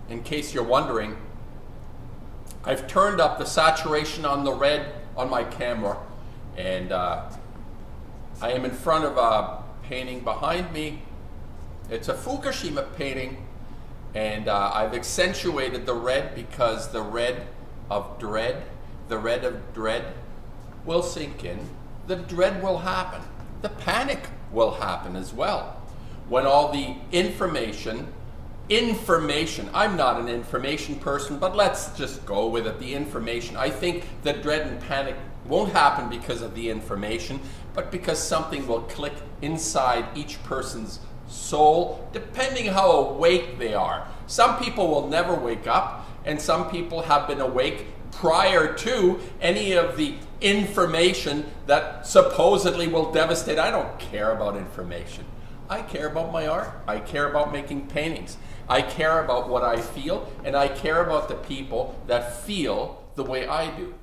in case you're wondering, I've turned up the saturation on the red on my camera, and I am in front of a painting behind me. It's a Fukushima painting, and I've accentuated the red because the red of dread will sink in. The dread will happen. The panic will happen as well. When all the information, I'm not an information person, but let's just go with it, the information. I think the dread and panic won't happen because of the information, but because something will click inside each person's soul, depending how awake they are. Some people will never wake up, and some people have been awake prior to any of the information that supposedly will devastate. I don't care about information. I care about my art. I care about making paintings. I care about what I feel, and I care about the people that feel the way I do.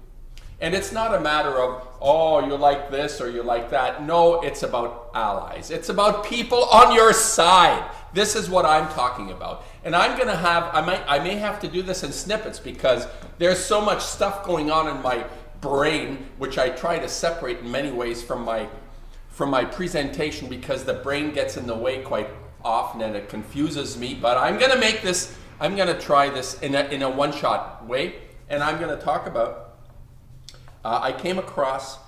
And it's not a matter of, oh, you like this or you like that. No, it's about allies. It's about people on your side. This is what I'm talking about. And I'm going to have, I may have to do this in snippets because there's so much stuff going on in my brain, which I try to separate in many ways from my presentation, because the brain gets in the way quite often and it confuses me. But I'm going to make this, I'm going to try this in a one-shot way, and I'm going to talk about, I came across,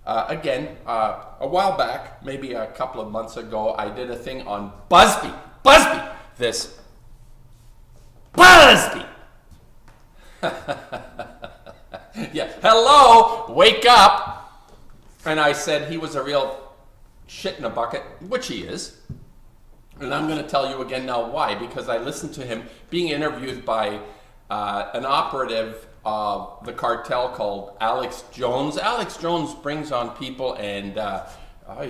again, a while back, maybe a couple of months ago, I did a thing on BuzzzBy. This BuzzzBy. Yeah, hello, wake up. And I said he was a real shit in a bucket, which he is. And I'm going to tell you again now why, because I listened to him being interviewed by an operative of the cartel called Alex Jones. Alex Jones brings on people, and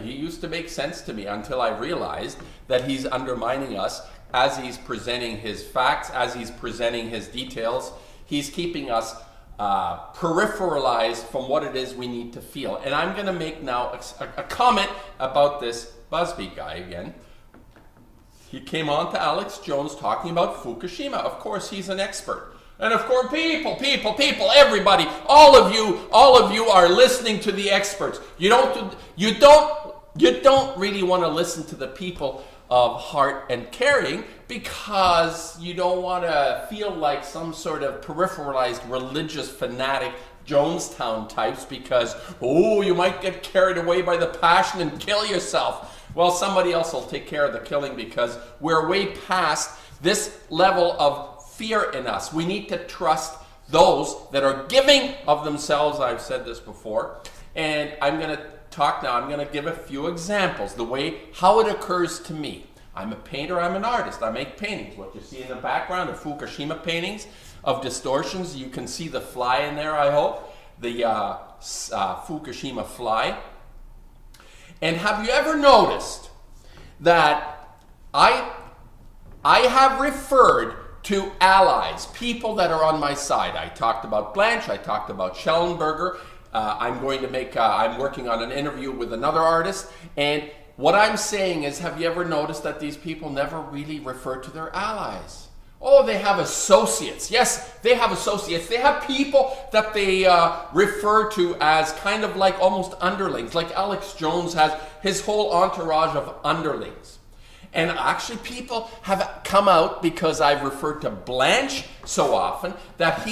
he used to make sense to me until I realized that he's undermining us as he's presenting his facts, as he's presenting his details. He's keeping us peripheralized from what it is we need to feel. And I'm going to make now a comment about this BuzzzBy guy again. He came on to Alex Jones talking about Fukushima. Of course, he's an expert. And of course, people, everybody, all of you are listening to the experts. You don't really want to listen to the people of heart and caring, because you don't want to feel like some sort of peripheralized religious fanatic Jonestown types, because, oh, you might get carried away by the passion and kill yourself. Well, somebody else will take care of the killing, because we're way past this level of fear in us. We need to trust those that are giving of themselves. I've said this before, and I'm going to talk now. I'm going to give a few examples, the way, how it occurs to me. I'm a painter, I'm an artist, I make paintings. What you see in the background are Fukushima paintings of distortions. You can see the fly in there, I hope, the Fukushima fly. And have you ever noticed that I have referred to allies, people that are on my side? I talked about Blanche, I talked about Schellenberger. I'm working on an interview with another artist, and what I'm saying is, have you ever noticed that these people never really refer to their allies? Oh, they have associates. Yes, they have associates. They have people that they refer to as kind of like almost underlings, like Alex Jones has his whole entourage of underlings. And actually people have come out, because I've referred to Blanche so often, that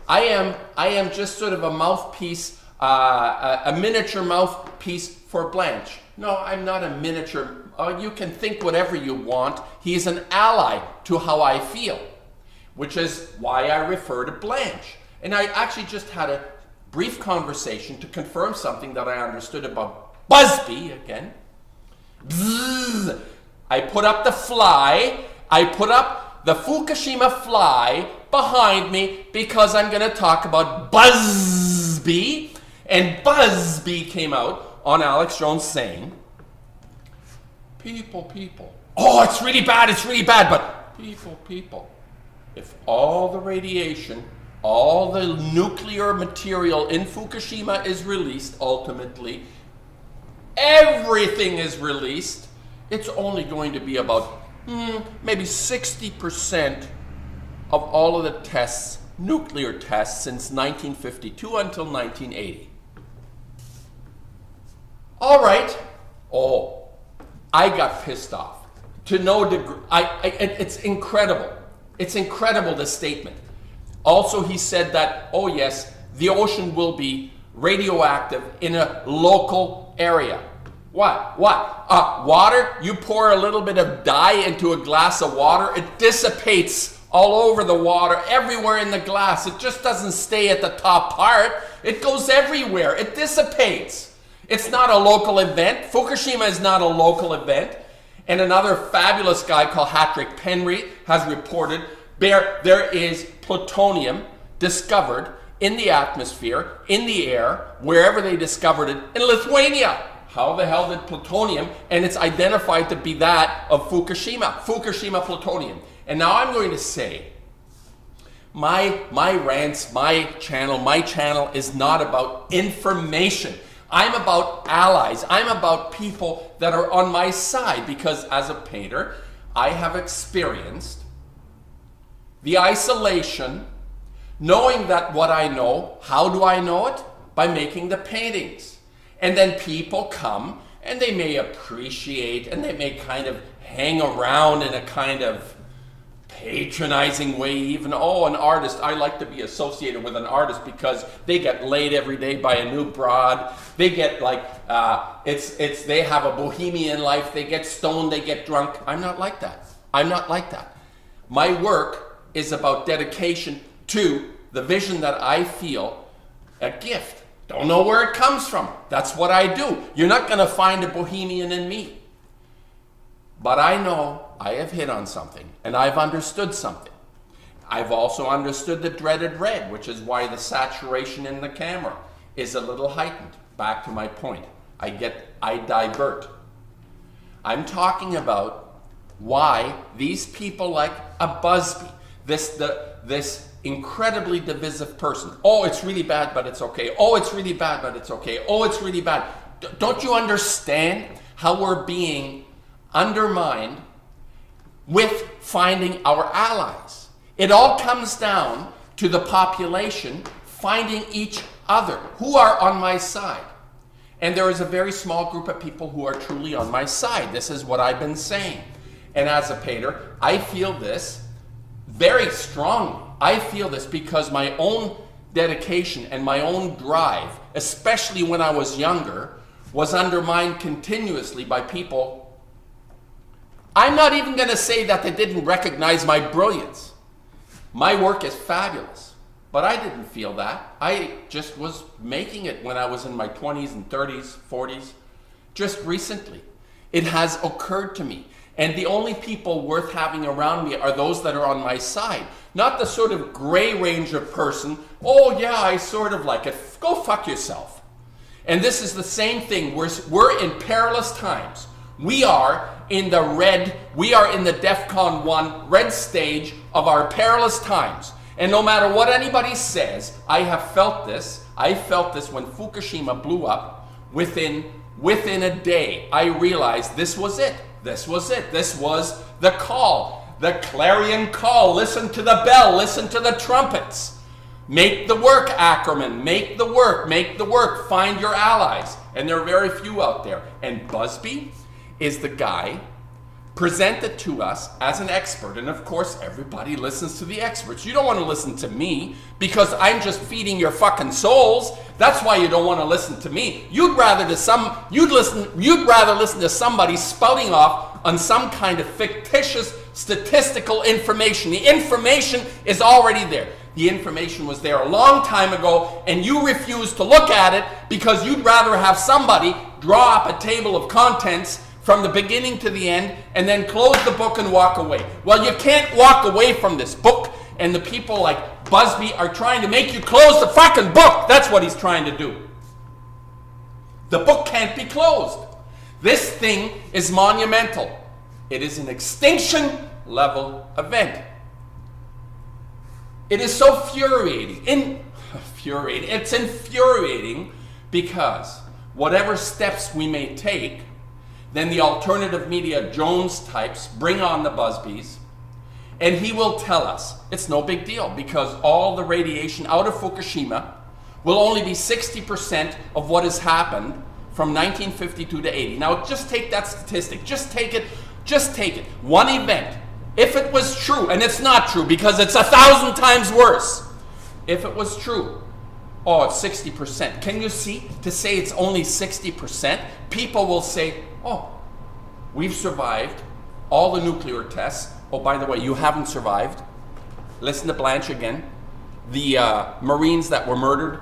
I am just sort of a mouthpiece, a miniature mouthpiece for Blanche. No, I'm not a miniature. You can think whatever you want. He's an ally to how I feel, which is why I refer to Blanche. And I actually just had a brief conversation to confirm something that I understood about BuzzzBy again. Bzzz. I put up the fly. I put up the Fukushima fly behind me because I'm going to talk about BuzzzBy. And BuzzzBy came out on Alex Jones saying, people, oh, it's really bad, but people, if all the radiation, all the nuclear material in Fukushima is released, ultimately, everything is released, it's only going to be about maybe 60% of all of the tests, nuclear tests, since 1952 until 1980. All right. Oh, I got pissed off. To no degree. It's incredible. It's incredible, this statement. Also, he said that, oh yes, the ocean will be radioactive in a local area. What? Water? You pour a little bit of dye into a glass of water, it dissipates all over the water, everywhere in the glass. It just doesn't stay at the top part. It goes everywhere. It dissipates. It's not a local event. Fukushima is not a local event. And another fabulous guy called Patrick Penry has reported there is plutonium discovered in the atmosphere, in the air, wherever they discovered it, in Lithuania. How the hell did plutonium, and it's identified to be that of Fukushima plutonium. And now I'm going to say, my rants, my channel is not about information. I'm about allies. I'm about people that are on my side, because as a painter, I have experienced the isolation, knowing that what I know, how do I know it? By making the paintings. And then people come and they may appreciate and they may kind of hang around in a kind of patronizing way even. Oh, an artist, I like to be associated with an artist because they get laid every day by a new broad. They get like, they have a bohemian life. They get stoned, they get drunk. I'm not like that. I'm not like that. My work is about dedication to the vision that I feel a gift. Don't know where it comes from. That's what I do. You're not going to find a bohemian in me. But I know I have hit on something, and I've understood something. I've also understood the dreaded red, which is why the saturation in the camera is a little heightened. Back to my point. I divert. I'm talking about why these people like a BuzzzBy, this incredibly divisive person. Oh, it's really bad, but it's okay. Oh, it's really bad, but it's okay. Oh, it's really bad. Don't you understand how we're being undermined with finding our allies? It all comes down to the population finding each other. Who are on my side? And there is a very small group of people who are truly on my side. This is what I've been saying. And as a painter, I feel this very strongly. I feel this because my own dedication and my own drive, especially when I was younger, was undermined continuously by people. I'm not even going to say that they didn't recognize my brilliance. My work is fabulous, but I didn't feel that. I just was making it when I was in my 20s and 30s, 40s. Just recently, it has occurred to me. And the only people worth having around me are those that are on my side. Not the sort of gray range of person, oh yeah, I sort of like it. Go fuck yourself. And this is the same thing. We're in perilous times. We are in the red, we are in the DEFCON 1 red stage of our perilous times. And no matter what anybody says, I have felt this. I felt this when Fukushima blew up. Within a day, I realized this was it. This was it. This was the call, the clarion call. Listen to the bell. Listen to the trumpets. Make the work, Ackerman. Make the work. Make the work. Find your allies. And there are very few out there. And BuzzzBy is the guy presented to us as an expert. And of course, everybody listens to the experts. You don't want to listen to me because I'm just feeding your fucking souls. That's why you don't want to listen to me. You'd rather listen to somebody spouting off on some kind of fictitious statistical information. The information is already there. The information was there a long time ago, and you refuse to look at it because you'd rather have somebody draw up a table of contents from the beginning to the end, and then close the book and walk away. Well, you can't walk away from this book, and the people like BuzzzBy are trying to make you close the fucking book. That's what he's trying to do. The book can't be closed. This thing is monumental. It is an extinction level event. It is so infuriating. It's infuriating because whatever steps we may take, then the alternative media Jones types bring on the BuzzzBys, And he will tell us it's no big deal because all the radiation out of Fukushima will only be 60% of what has happened from 1952 to 80. Now just take that statistic, just take it. One event, if it was true, and it's not true because it's 1,000 times worse. If it was true, oh, it's 60%. Can you see, to say it's only 60%, people will say, oh, we've survived all the nuclear tests. Oh, by the way, you haven't survived. Listen to Blanche again. The Marines that were murdered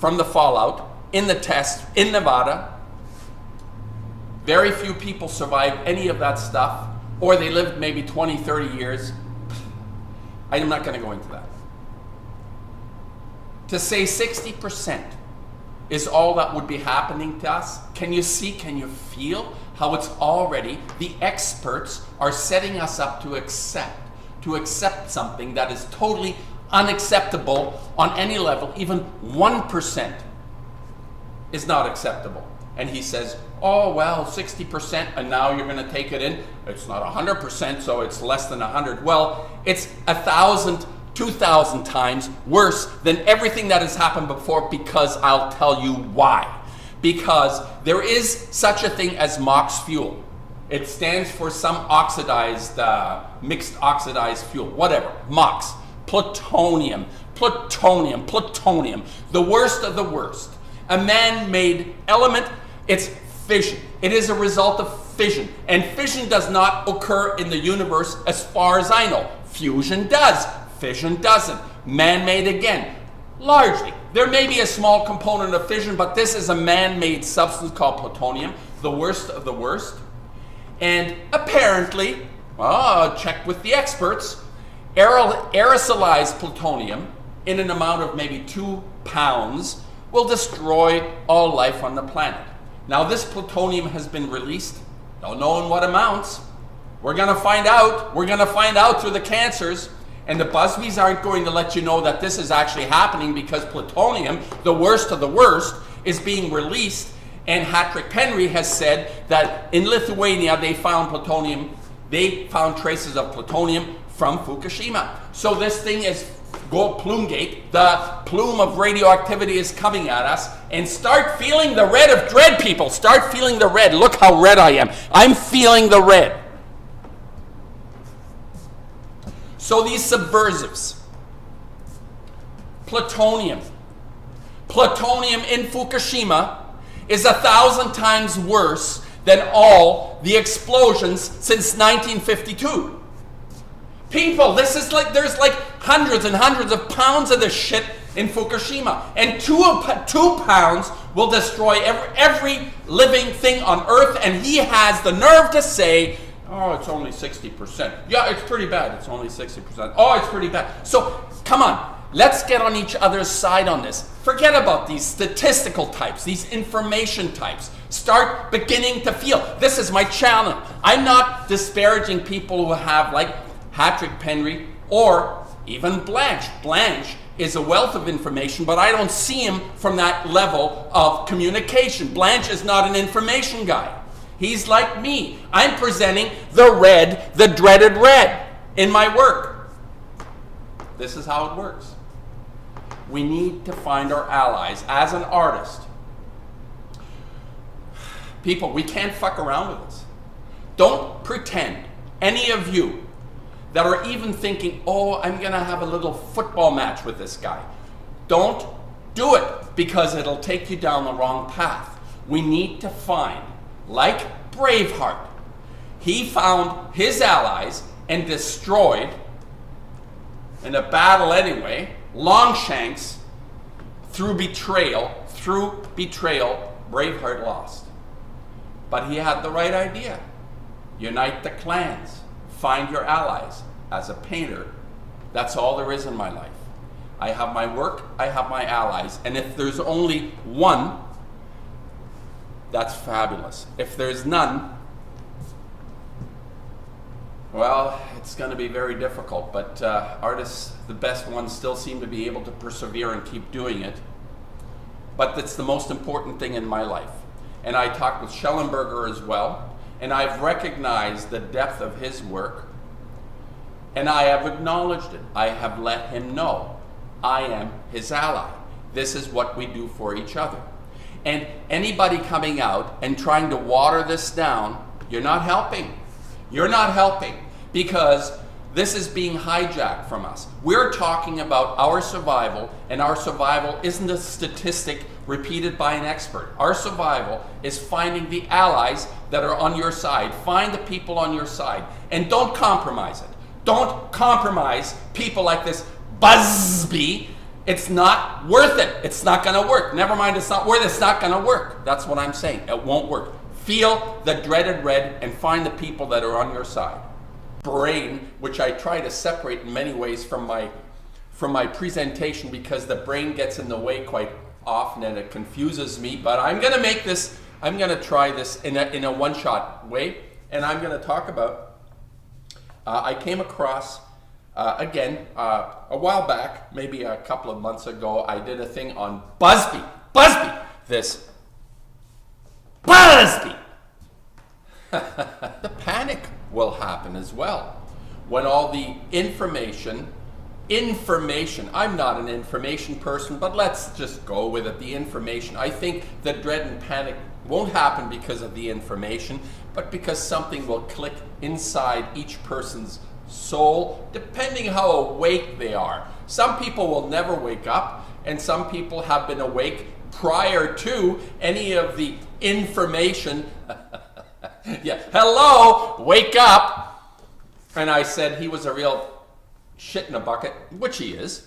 from the fallout in the test in Nevada. Very few people survived any of that stuff, or they lived maybe 20, 30 years. I'm not going to go into that. To say 60% is all that would be happening to us, can you see, can you feel how it's already, the experts are setting us up to accept something that is totally unacceptable on any level. Even 1% is not acceptable. And he says, oh, well, 60%, and now you're going to take it in. It's not 100%, so it's less than 100. Well, it's 1,000, 2,000 times worse than everything that has happened before, because I'll tell you why. Because there is such a thing as MOX fuel. It stands for some oxidized, mixed oxidized fuel, whatever, MOX, plutonium, the worst of the worst. A man-made element, it's fission. It is a result of fission. And fission does not occur in the universe as far as I know. Fusion does, fission doesn't. Man-made again, largely. There may be a small component of fission, but this is a man-made substance called plutonium, the worst of the worst. And apparently, check with the experts, aerosolized plutonium in an amount of maybe 2 pounds will destroy all life on the planet. Now this plutonium has been released, don't know in what amounts. We're going to find out. We're going to find out through the cancers. And the BuzzzBys aren't going to let you know that this is actually happening, because plutonium, the worst of the worst, is being released. And Patrick Henry has said that in Lithuania they found plutonium, they found traces of plutonium from Fukushima. So this thing is Gold Plumegate, the plume of radioactivity is coming at us, and start feeling the red of dread, people. Start feeling the red. Look how red I am. I'm feeling the red. So these subversives, plutonium in Fukushima is 1,000 times worse than all the explosions since 1952. People, this is like, there's like hundreds and hundreds of pounds of this shit in Fukushima. And 2 pounds will destroy every living thing on Earth, and he has the nerve to say, oh, it's only 60%. Yeah, it's pretty bad. It's only 60%. Oh, it's pretty bad. So, come on. Let's get on each other's side on this. Forget about these statistical types, these information types. Start beginning to feel. This is my channel. I'm not disparaging people who have, like, Patrick Henry or even Blanche. Blanche is a wealth of information, but I don't see him from that level of communication. Blanche is not an information guy. He's like me. I'm presenting the red, the dreaded red in my work. This is how it works. We need to find our allies as an artist. People, we can't fuck around with this. Don't pretend, any of you that are even thinking, oh, I'm gonna have a little football match with this guy. Don't do it, because it'll take you down the wrong path. We need to find, like Braveheart, he found his allies and destroyed, in a battle anyway, Longshanks. Through betrayal, Braveheart lost. But he had the right idea. Unite the clans. Find your allies. As a painter, that's all there is in my life. I have my work, I have my allies. And if there's only one, that's fabulous. If there's none, well, it's going to be very difficult. But artists, the best ones, still seem to be able to persevere and keep doing it. But that's the most important thing in my life. And I talked with Schellenberger as well, and I've recognized the depth of his work. And I have acknowledged it. I have let him know I am his ally. This is what we do for each other. And anybody coming out and trying to water this down, you're not helping. You're not helping, because this is being hijacked from us. We're talking about our survival, and our survival isn't a statistic repeated by an expert. Our survival is finding the allies that are on your side. Find the people on your side, and don't compromise it. Don't compromise people like this BuzzzBy. It's not worth it. It's not going to work. Never mind, it's not worth it. It's not going to work. That's what I'm saying. It won't work. Feel the dreaded red and find the people that are on your side. Brain, which I try to separate in many ways from my presentation, because the brain gets in the way quite often and it confuses me. But I'm going to make this, I'm going to try this in a one-shot way, and I'm going to talk about, I came across, again, a while back, maybe a couple of months ago, I did a thing on BuzzzBy, this BuzzzBy. The panic will happen as well when all the information, I'm not an information person, but let's just go with it, the information. I think the dread and panic won't happen because of the information, but because something will click inside each person's soul, depending how awake they are. Some people will never wake up, and some people have been awake prior to any of the information. Yeah, hello, wake up. And I said he was a real shit in a bucket, which he is.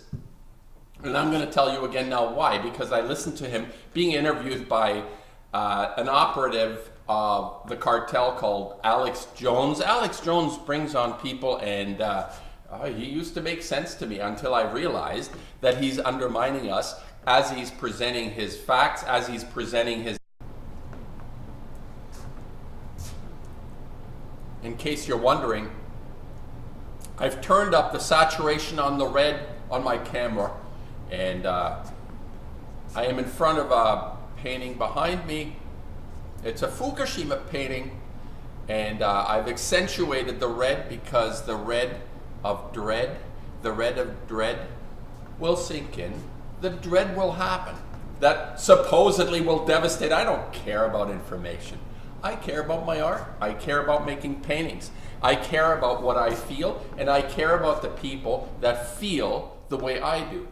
And I'm going to tell you again now why, because I listened to him being interviewed by an operative of the cartel called Alex Jones. Alex Jones brings on people, and he used to make sense to me until I realized that he's undermining us as he's presenting his facts, as he's presenting his... In case you're wondering, I've turned up the saturation on the red on my camera, and I am in front of a painting behind me. It's a Fukushima painting, and I've accentuated the red because the red of dread will sink in. The dread will happen. That supposedly will devastate. I don't care about information. I care about my art. I care about making paintings. I care about what I feel, and I care about the people that feel the way I do.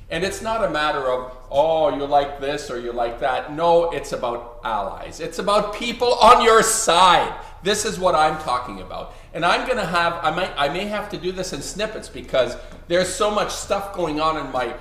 And it's not a matter of, oh, you like this or you like that. No, it's about allies. It's about people on your side. This is what I'm talking about. And I'm going to have, I may have to do this in snippets, because there's so much stuff going on in my